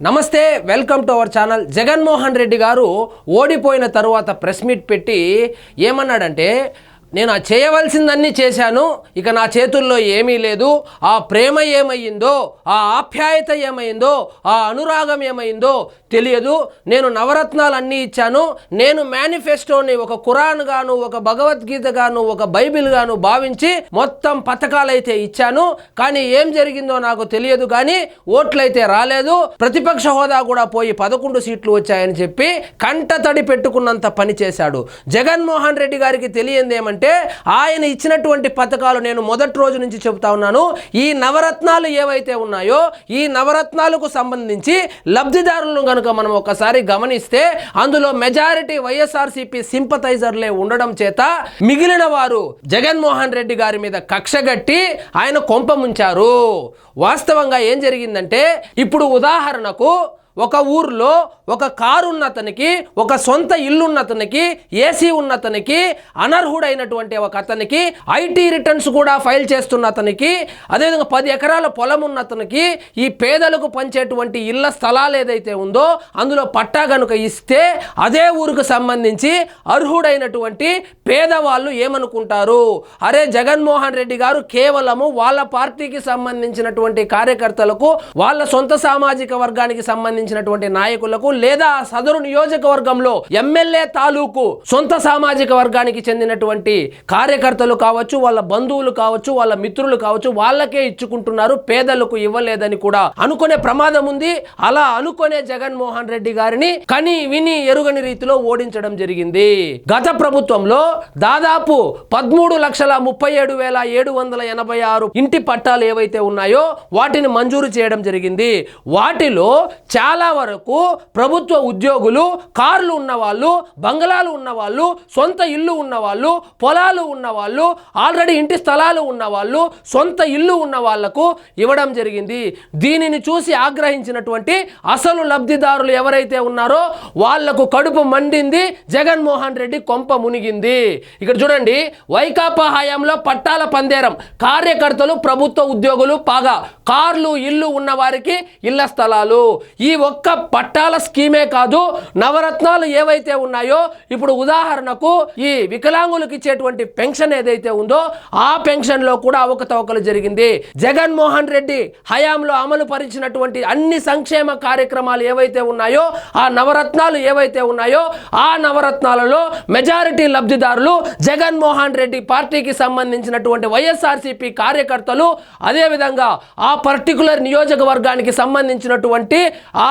నమస్తే welcome to our channel. Jaganmohan Reddy గారు ఓడిపోయిన తరువాత ప్రెస్ మీట్ పెట్టి ఏమన్నాడంటే, నేను చేయవలసిందన్నీ చేశాను, ఇక నా చేతుల్లో ఏమీ లేదు, ఆ ప్రేమ ఏమైందో, ఆ ఆప్యాయత ఏమైందో, ఆ అనురాగం ఏమైందో తెలియదు, నేను నవరత్నాలు అన్నీ ఇచ్చాను, నేను మేనిఫెస్టోని ఒక ఖురాన్ గాను, ఒక భగవద్గీత గాను, ఒక బైబిల్ గాను భావించి మొత్తం పథకాలైతే ఇచ్చాను, కానీ ఏం జరిగిందో నాకు తెలియదు, కానీ ఓట్లయితే రాలేదు, ప్రతిపక్ష హోదా కూడా పోయి 11 సీట్లు వచ్చాయని చెప్పి కంట తడి పెట్టుకున్నంత పని చేశాడు. జగన్మోహన్ రెడ్డి గారికి తెలియంది ఏమంటే, ఆయన ఇచ్చినటువంటి పథకాలు నేను మొదటి రోజు నుంచి చెబుతా ఉన్నాను. ఈ నవరత్నాలు ఏవైతే ఉన్నాయో, ఈ నవరత్నాలకు సంబంధించి లబ్ధిదారులను గనుక మనం ఒకసారి గమనిస్తే అందులో మెజారిటీ వైఎస్ఆర్సీపీ సింపథైజర్లే ఉండడం చేత మిగిలిన వారు జగన్మోహన్ రెడ్డి గారి మీద కక్షగట్టి ఆయన కొంప ముంచారు. వాస్తవంగా ఏం జరిగిందంటే, ఇప్పుడు ఉదాహరణకు ఒక ఊర్లో ఒక కారు ఉన్నతనికి, ఒక సొంత ఇల్లు ఉన్నతనికి, ఏసీ ఉన్నతనికి, అనర్హుడైనటువంటి ఒక అతనికి, ఐటీ రిటర్న్స్ కూడా ఫైల్ చేస్తున్న అతనికి, అదేవిధంగా 10 ఎకరాల పొలం ఉన్నతనికి, ఈ పేదలకు పంచేటువంటి ఇళ్ల స్థలాలు ఏదైతే ఉందో అందులో పట్టా గనుక ఇస్తే అదే ఊరికి సంబంధించి అర్హుడైనటువంటి పేదవాళ్ళు ఏమనుకుంటారు, అరే జగన్మోహన్ రెడ్డి గారు కేవలము వాళ్ళ పార్టీకి సంబంధించినటువంటి కార్యకర్తలకు, వాళ్ళ సొంత సామాజిక వర్గానికి సంబంధించినటువంటి నాయకులకు, లేదా సదరు నియోజకవర్గంలో ఎమ్మెల్యే తాలూకు సొంత సామాజిక వర్గానికి చెందినటువంటి కార్యకర్తలు కావచ్చు, వాళ్ళ బంధువులు కావచ్చు, వాళ్ళ మిత్రులు కావచ్చు, వాళ్ళకే ఇచ్చుకుంటున్నారు, పేదలకు ఇవ్వలేదని కూడా అనుకునే ప్రమాదం ఉంది. అలా అనుకునే జగన్మోహన్ రెడ్డి గారిని కని విని ఎరుగని రీతిలో ఓడించడం జరిగింది. గత ప్రభుత్వంలో దాదాపు 13,37,786 ఇంటి పట్టాలు ఏవైతే ఉన్నాయో వాటిని మంజూరు చేయడం జరిగింది. వాటిలో చాలా వరకు ప్రభుత్వ ఉద్యోగులు, కార్లు ఉన్నవాళ్ళు, బంగ్లాలు ఉన్నవాళ్ళు, సొంత ఇల్లు ఉన్నవాళ్ళు, పొలాలు ఉన్నవాళ్ళు, ఆల్రెడీ ఇంటి స్థలాలు ఉన్నవాళ్ళు, సొంత ఇల్లు ఉన్న వాళ్లకు ఇవ్వడం జరిగింది. దీనిని చూసి ఆగ్రహించినటువంటి అసలు లబ్ధిదారులు ఎవరైతే ఉన్నారో వాళ్లకు కడుపు మండింది, జగన్మోహన్ రెడ్డి కొంప మునిగింది. ఇక్కడ చూడండి, వైకాపా హయాంలో పట్టాల పందేరం, కార్యకర్తలు ప్రభుత్వ ఉద్యోగులు పాగా, కార్లు ఇల్లు ఉన్న వారికి ఇళ్ల స్థలాలు. ఈ ఒక్క పట్టాల స్కీమే కాదు, నవరత్నాలు ఏవైతే ఉన్నాయో, ఇప్పుడు ఉదాహరణకు ఈ వికలాంగులకు ఇచ్చేటువంటి పెన్షన్ ఏదైతే ఉందో ఆ పెన్షన్ లో కూడా అవకతవకలు జరిగింది. జగన్మోహన్ రెడ్డి హయాంలో అమలు పరిచినటువంటి అన్ని సంక్షేమ కార్యక్రమాలు ఏవైతే ఉన్నాయో, ఆ నవరత్నాలు ఏవైతే ఉన్నాయో, ఆ నవరత్నాలలో మెజారిటీ లబ్ధిదారులు జగన్మోహన్ రెడ్డి పార్టీకి సంబంధించినటువంటి వైఎస్ఆర్సీపీ కార్యకర్తలు, అదేవిధంగా ఆ పర్టికులర్ నియోజకవర్గానికి సంబంధించినటువంటి ఆ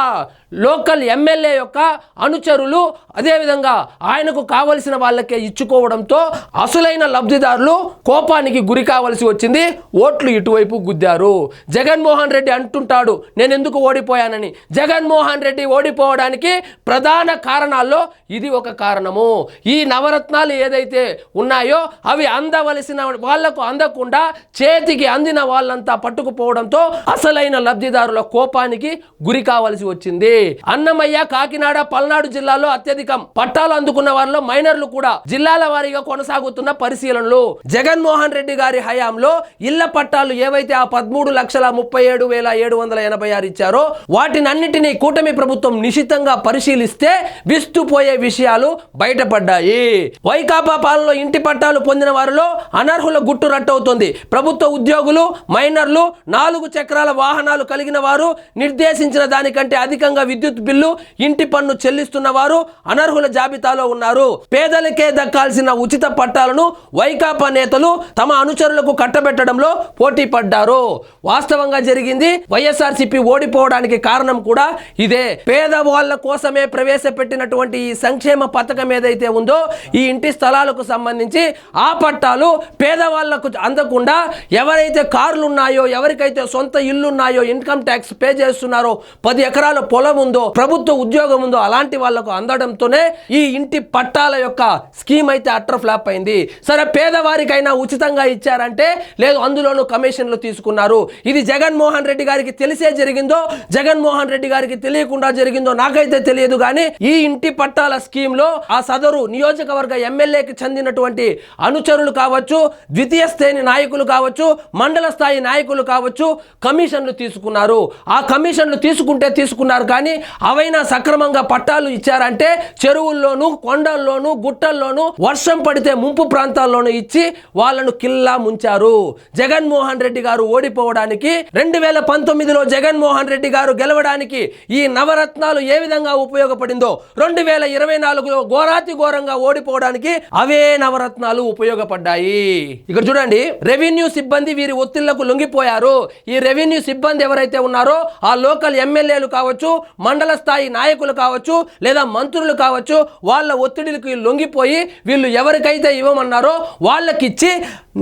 లోకల్ ఎమ్మెల్యే యొక్క అనుచరులు, అదేవిధంగా ఆయనకు కావలసిన వాళ్ళకే ఇచ్చుకోవడంతో అసలైన లబ్ధిదారులు కోపానికి గురి కావలసి వచ్చింది, ఓట్లు ఇటువైపు గుద్దారు. జగన్మోహన్ రెడ్డి అంటుంటాడు నేను ఎందుకు ఓడిపోయానని. జగన్మోహన్ రెడ్డి ఓడిపోవడానికి ప్రధాన కారణాల్లో ఇది ఒక కారణము. ఈ నవరత్నాలు ఏదైతే ఉన్నాయో అవి అందవలసిన వాళ్లకు అందకుండా చేతికి అందిన వాళ్ళంతా పట్టుకుపోవడంతో అసలైన లబ్ధిదారుల కోపానికి గురి కావలసి వచ్చింది. అన్నమయ్య, కాకినాడ, పల్నాడు జిల్లాలో అత్యధికం పట్టాలు అందుకున్న వారిలో మైనర్లు కూడా జిల్లాల వారీగా కొనసాగుతున్న పరిశీలనలు. జగన్మోహన్ రెడ్డి గారి హయాంలో ఇళ్ల పట్టాలు ఏవైతే ఆ 13,37,786 ఇచ్చారో వాటినన్నిటినీ కూటమి ప్రభుత్వం నిశితంగా పరిశీలిస్తే విస్తుపోయే విషయాలు బయటపడ్డాయి. వైకాపా పాలనలో ఇంటి పట్టాలు పొందిన వారిలో అనర్హుల గుట్టు రట్టవుతుంది. ప్రభుత్వ ఉద్యోగులు, మైనర్లు, 4 చక్రాల వాహనాలు కలిగిన వారు, నిర్దేశించిన దానికంటే అధికంగా విద్యుత్ బిల్లు, ఇంటి పన్ను చెల్లిస్తున్న వారు అనర్హుల జాబితాలో ఉన్నారు. పేదలకే దక్కాల్సిన ఉచిత పట్టాలను వైకాపా నేతలు తమ అనుచరులకు కట్టబెట్టడంలో పోటీ పడ్డారు. వాస్తవంగా జరిగింది, వైఎస్ఆర్సీపీ ఓడిపోవడానికి కారణం కూడా ఇదే. పేదవాళ్ల కోసమే ప్రవేశపెట్టినటువంటి ఈ సంక్షేమ పథకం ఏదైతే ఉందో, ఈ ఇంటి స్థలాలకు సంబంధించి ఆ పట్టాలు పేదవాళ్లకు అందకుండా, ఎవరైతే కార్లు ఉన్నాయో, ఎవరికైతే సొంత ఇల్లు ఉన్నాయో, ఇన్కమ్ ట్యాక్స్ పే చేస్తున్నారో, 10 ఎకరాల పొలం ఉందో, ప్రభుత్వ ఉద్యోగం ఉందో అలాంటి వాళ్లకు అందడంతోనే ఈ ఇంటి పట్టాల యొక్క స్కీమ్ అయితే అట్టర్ ఫ్లాప్ అయింది. సరే, పేదవారికైనా ఉచితంగా ఇచ్చారంటే లేదు, అందులోనూ కమిషన్లు తీసుకున్నారు. ఇది జగన్మోహన్ రెడ్డి గారికి తెలిసే జరిగిందో, జగన్మోహన్ రెడ్డి గారికి తెలియకుండా జరిగిందో నాకైతే తెలియదు. కానీ ఈ ఇంటి పట్టాల స్కీమ్ లో ఆ సదరు నియోజకవర్గ ఎమ్మెల్యేకి చెందినటువంటి అనుచరులు కావచ్చు, ద్వితీయ శ్రేణి నాయకులు కావచ్చు, మండల స్థాయి నాయకులు కావచ్చు, కమిషన్లు తీసుకున్నారు. ఆ కమిషన్లు తీసుకుంటే తీసుకున్నారు, కానీ అవైనా సక్రమంగా పట్టాలు ఇచ్చారంటే చెరువుల్లోనూ కొండల్లోనూ గుట్టల్లోనూ వర్షం పడితే ముంపు ప్రాంతాల్లోనూ ఇచ్చి వాళ్ళను కిల్లా ముంచారు. జగన్మోహన్ రెడ్డి గారు ఓడిపోవడానికి 2019లో జగన్మోహన్ రెడ్డి గారు గెలవడానికి ఈ నవరత్నాలు ఏ విధంగా ఉపయోగపడిందో 2024లో ఘోరాతి ఘోరంగా ఓడిపోవడానికి అవే నవరత్నాలు ఉపయోగపడ్డాయి. ఇక్కడ చూడండి, రెవెన్యూ సిబ్బంది వీరి ఒత్తిళ్లకు లొంగిపోయారు. ఈ రెవెన్యూ సిబ్బంది ఎవరైతే ఉన్నారో ఆ లోకల్ ఎమ్మెల్యేలు కావచ్చు, మండల స్థాయి నాయకులు కావచ్చు, లేదా మంత్రులు కావచ్చు, వాళ్ళ ఒత్తిడికి లొంగిపోయి వీళ్ళు ఎవరికైతే ఇవ్వమన్నారో వాళ్ళకిచ్చి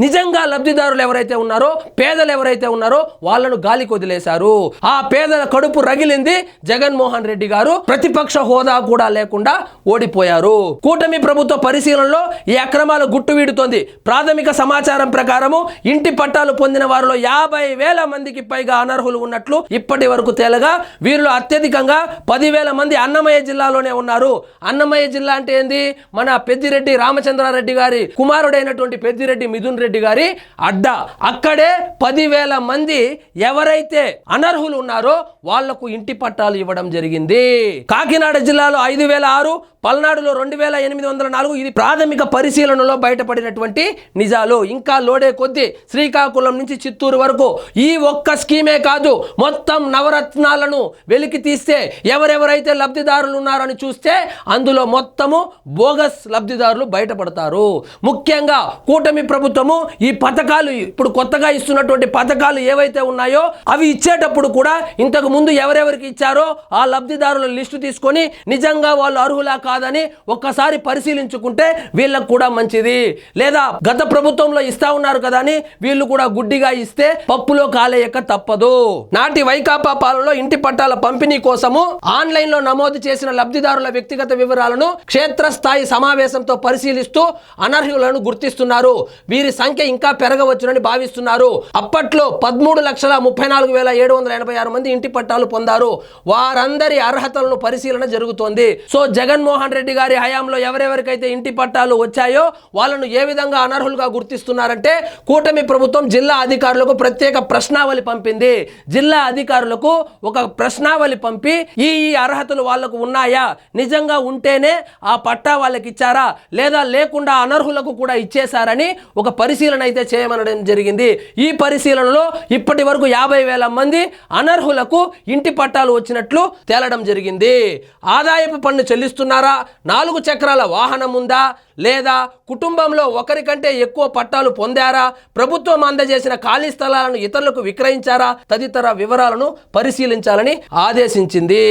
నిజంగా లబ్ధిదారులు ఎవరైతే ఉన్నారో, పేదలు ఎవరైతే ఉన్నారో వాళ్ళను గాలికి వదిలేశారు. ఆ పేదల కడుపు రగిలింది. జగన్మోహన్ రెడ్డి గారు ప్రతిపక్ష హోదా కూడా లేకుండా ఓడిపోయారు. కూటమి ప్రభుత్వ పరిశీలనలో ఈ అక్రమాలు గుట్టు వీడుతోంది. ప్రాథమిక సమాచారం ప్రకారము ఇంటి పట్టాలు పొందిన వారిలో 50,000 మందికి పైగా అనర్హులు ఉన్నట్లు ఇప్పటి వరకు తేలగా వీరిలో అత్యధికంగా 10,000 మంది అన్నమయ్య జిల్లాలోనే ఉన్నారు. అన్నమయ్య జిల్లా అంటే ఏంది? మన పెద్దిరెడ్డి రామచంద్రారెడ్డి గారి కుమారుడైనటువంటి పెద్దిరెడ్డి మిథున్ రెడ్డి గారి అడ్డ. అక్కడే 10,000 మంది ఎవరైతే అనర్హులు ఉన్నారో వాళ్లకు ఇంటి పట్టాలు ఇవ్వడం జరిగింది. కాకినాడ జిల్లాలో 5,006, పల్నాడులో 2,804. ఇది ప్రాథమిక పరిశీలనలో బయటపడినటువంటి నిజాలు. ఇంకా లోడే కొద్దీ శ్రీకాకుళం నుంచి చిత్తూరు వరకు ఈ ఒక్క స్కీమే కాదు, మొత్తం నవరత్నాలను వెలికి తీస్తే ఎవరెవరైతే లబ్ధిదారులు ఉన్నారని చూస్తే అందులో మొత్తము బోగస్ లబ్ధిదారులు బయటపడతారు. ముఖ్యంగా కూటమి ప్రభుత్వము ఈ పథకాలు, ఇప్పుడు కొత్తగా ఇస్తున్నటువంటి పథకాలు ఏవైతే ఉన్నాయో అవి ఇచ్చేటప్పుడు కూడా ఇంతకు ముందు ఎవరెవరికి ఇచ్చారో ఆ లబ్ధిదారుల లిస్టు తీసుకొని నిజంగా వాళ్ళు అర్హులా కాదని ఒక్కసారి పరిశీలించుకుంటే వీళ్ళకు కూడా మంచిది. లేదా గత ప్రభుత్వంలో ఇస్తా ఉన్నారు కదా అని వీళ్ళు కూడా గుడ్డిగా ఇస్తే పప్పులో కాలేయక తప్పదు. నాటి వైకాపా పాలనలో ఇంటి పట్టాల పంపిణీ కోసము ఆన్లైన్ లో నమోదు చేసిన లబ్ధిదారుల వ్యక్తిగత వివరాలను క్షేత్రస్థాయి సమావేశంతో పరిశీలిస్తూ అనర్హులను గుర్తిస్తున్నారు. వీరి సంఖ్య ఇంకా పెరగవచ్చునని భావిస్తున్నారు. అప్పట్లో 13,34,786 మంది ఇంటి పట్టాలు పొందారు. వారందరి అర్హతలను పరిశీలన జరుగుతోంది. సో జగన్మోహన్ రెడ్డి గారి హయాంలో ఎవరెవరికైతే ఇంటి పట్టాలు వచ్చాయో వాళ్ళను ఏ విధంగా అనర్హులుగా గుర్తిస్తున్నారంటే కూటమి ప్రభుత్వం జిల్లా అధికారులకు ప్రత్యేక ప్రశ్నావళి పంపింది. జిల్లా అధికారులకు ఒక ప్రశ్నావళి పంపి ఈ అర్హతలు వాళ్లకు ఉన్నాయా, నిజంగా ఉంటేనే ఆ పట్టా వాళ్ళకి ఇచ్చారా, లేదా లేకుండా అనర్హులకు కూడా ఇచ్చేశారని ఒక పరిశీలన అయితే చేయమనడం జరిగింది. ఈ పరిశీలనలో ఇప్పటి వరకు 50,000 మంది అనర్హులకు ఇంటి పట్టాలు వచ్చినట్లు తేలడం జరిగింది. ఆదాయపు పన్ను చెల్లిస్తున్నారా, 4 చక్రాల వాహనం ఉందా, లేదా కుటుంబంలో ఒకరికంటే ఎక్కువ పట్టాలు పొందారా, ప్రభుత్వం అందజేసిన ఖాళీ స్థలాలను ఇతరులకు విక్రయించారా తదితర వివరాలను పరిశీలించాలని ఆదేశించింది.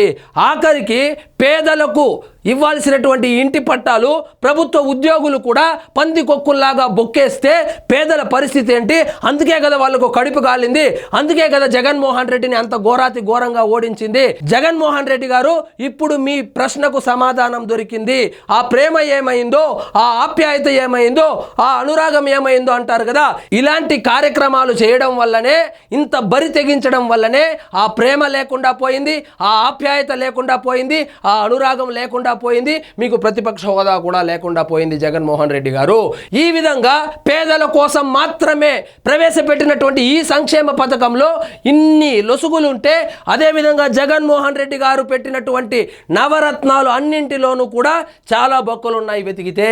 ఆఖరికి పేదలకు ఇవ్వాల్సినటువంటి ఇంటి పట్టాలు ప్రభుత్వ ఉద్యోగులు కూడా పంది కొక్కుల్లాగా బొక్కేస్తే పేదల పరిస్థితి ఏంటి? అందుకే కదా వాళ్ళకు కడుపు కాలింది. అందుకే కదా జగన్మోహన్ రెడ్డిని అంత ఘోరాతి ఘోరంగా ఓడించింది. జగన్మోహన్ రెడ్డి గారు ఇప్పుడు మీ ప్రశ్నకు సమాధానం దొరికింది. ఆ ప్రేమ ఏమైందో, ఆ ఆప్యాయత ఏమైందో, ఆ అనురాగం ఏమైందో అంటారు కదా. ఇలాంటి కార్యక్రమాలు చేయడం వల్లనే, ఇంత బరి తెగించడం వల్లనే ఆ ప్రేమ లేకుండా పోయింది, ఆ ఆప్యాయత లేకుండా పోయింది, ఆ అనురాగం లేకుండా పోయింది, మీకు ప్రతిపక్ష హోదా కూడా లేకుండా పోయింది జగన్మోహన్ రెడ్డి గారు. ఈ విధంగా పేదల కోసం మాత్రమే ప్రవేశపెట్టినటువంటి ఈ సంక్షేమ పథకంలో ఇన్ని లొసుగులుంటే, అదేవిధంగా జగన్మోహన్ రెడ్డి గారు పెట్టినటువంటి నవరత్నాలు అన్నింటిలోనూ కూడా చాలా బొక్కలు ఉన్నాయి. వెతికితే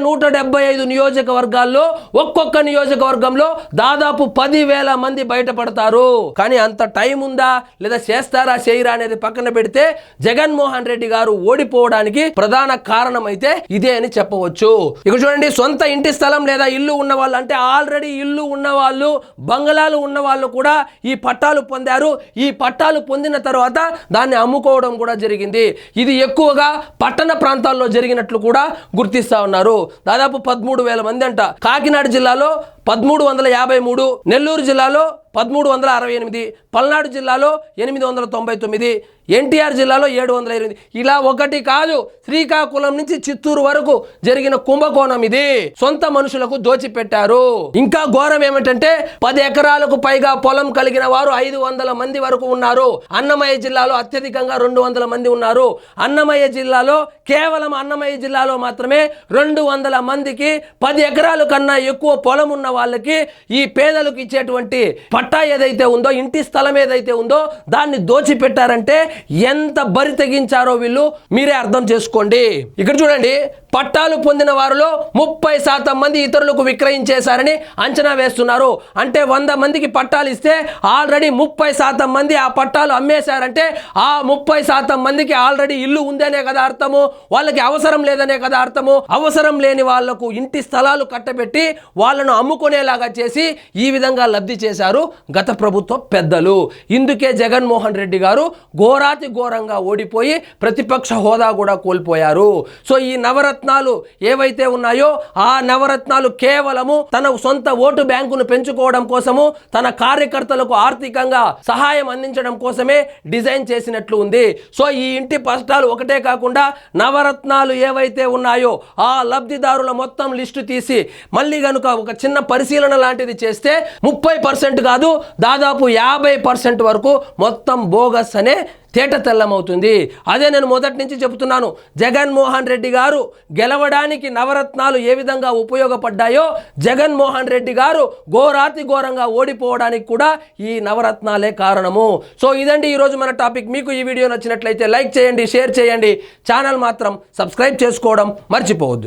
175 నియోజకవర్గాల్లో ఒక్కొక్క నియోజకవర్గంలో దాదాపు 10,000 మంది బయటపడతారు. కానీ అంత టైం ఉందా, లేదా చేస్తారా చేయరా అనేది పక్కన పెడితే జగన్మోహన్ రెడ్డి గారు ఓడిపోవడానికి ప్రధాన కారణం అయితే ఇదే అని చెప్పవచ్చు. ఇక చూడండి, సొంత ఇంటి స్థలం లేదా ఇల్లు ఉన్న వాళ్ళు, అంటే ఆల్రెడీ ఇల్లు ఉన్న వాళ్ళు, బంగళాలు ఉన్న వాళ్ళు కూడా ఈ పట్టాలు పొందారు. ఈ పట్టాలు పొందిన తర్వాత దాన్ని అమ్ముకోవడం కూడా జరిగింది. ఇది ఎక్కువగా పట్టణ ప్రాంతాల్లో జరిగినట్లు కూడా గుర్తిస్తా ఉన్నారు. దాదాపు 13,000 మంది అంట. కాకినాడ జిల్లాలో 1353, నెల్లూరు జిల్లాలో 1368, పల్నాడు జిల్లాలో 899, ఎన్టీఆర్ జిల్లాలో 728. ఇలా ఒకటి కాదు, శ్రీకాకుళం నుంచి చిత్తూరు వరకు జరిగిన కుంభకోణం ఇది. సొంత మనుషులకు దోచిపెట్టారు. ఇంకా ఘోరం ఏమిటంటే 10 ఎకరాలకు పైగా పొలం కలిగిన వారు 500 మంది వరకు ఉన్నారు. అన్నమయ్య జిల్లాలో అత్యధికంగా 200 మంది ఉన్నారు. అన్నమయ్య జిల్లాలో, కేవలం అన్నమయ్య జిల్లాలో మాత్రమే 200 మందికి 10 ఎకరాల కన్నా ఎక్కువ పొలం ఉన్న వాళ్ళకి ఈ పేదలకు ఇచ్చేటువంటి పట్టా ఏదైతే ఉందో, ఇంటి స్థలం ఏదైతే ఉందో దాన్ని దోచిపెట్టారంటే ఎంత బరి తెగించారో వీళ్ళు మీరే అర్థం చేసుకోండి. ఇక్కడ చూడండి, పట్టాలు పొందిన వారిలో 30% మంది ఇతరులకు విక్రయించేశారని అంచనా వేస్తున్నారు. అంటే 100 మందికి పట్టాలు ఇస్తే ఆల్రెడీ 30% మంది ఆ పట్టాలు అమ్మేశారంటే ఆ 30% మందికి ఆల్రెడీ ఇల్లు ఉందనే కదా అర్థము, వాళ్ళకి అవసరం లేదనే కదా అర్థము. అవసరం లేని వాళ్లకు ఇంటి స్థలాలు కట్టబెట్టి వాళ్ళను అమ్ముకునేలాగా చేసి ఈ విధంగా లబ్ధి చేశారు గత ప్రభుత్వ పెద్దలు. ఇందుకే జగన్మోహన్ రెడ్డి గారు ఘోరాతి ఘోరంగా ఓడిపోయి ప్రతిపక్ష హోదా కూడా కోల్పోయారు. సో ఈ నవరత్నాలు ఏవైతే ఉన్నాయో ఆ నవరత్నాలు కేవలము తన సొంత ఓటు బ్యాంకును పెంచుకోవడం కోసము, తన కార్యకర్తలకు ఆర్థికంగా సహాయం అందించడం కోసమే డిజైన్ చేసినట్లు ఉంది. సో ఈ ఇంటి పట్టాలు ఒకటే కాకుండా నవరత్నాలు ఏవైతే ఉన్నాయో ఆ లబ్ధిదారుల మొత్తం లిస్టు తీసి మళ్ళీ గనుక ఒక చిన్న పరిశీలన లాంటిది చేస్తే 30% కాదు, దాదాపు 50% వరకు మొత్తం బోగస్ అనే తేట తెల్లమవుతుంది. అదే నేను మొదటి నుంచి చెబుతున్నాను, జగన్మోహన్ రెడ్డి గారు గెలవడానికి నవరత్నాలు ఏ విధంగా ఉపయోగపడ్డాయో జగన్మోహన్ రెడ్డి గారు ఘోరాతి ఘోరంగా ఓడిపోవడానికి కూడా ఈ నవరత్నాలే కారణము. సో ఇదండి ఈరోజు మన టాపిక్. మీకు ఈ వీడియో నచ్చినట్లయితే లైక్ చేయండి, షేర్ చేయండి, ఛానల్ మాత్రం సబ్స్క్రైబ్ చేసుకోవడం మర్చిపోవద్దు.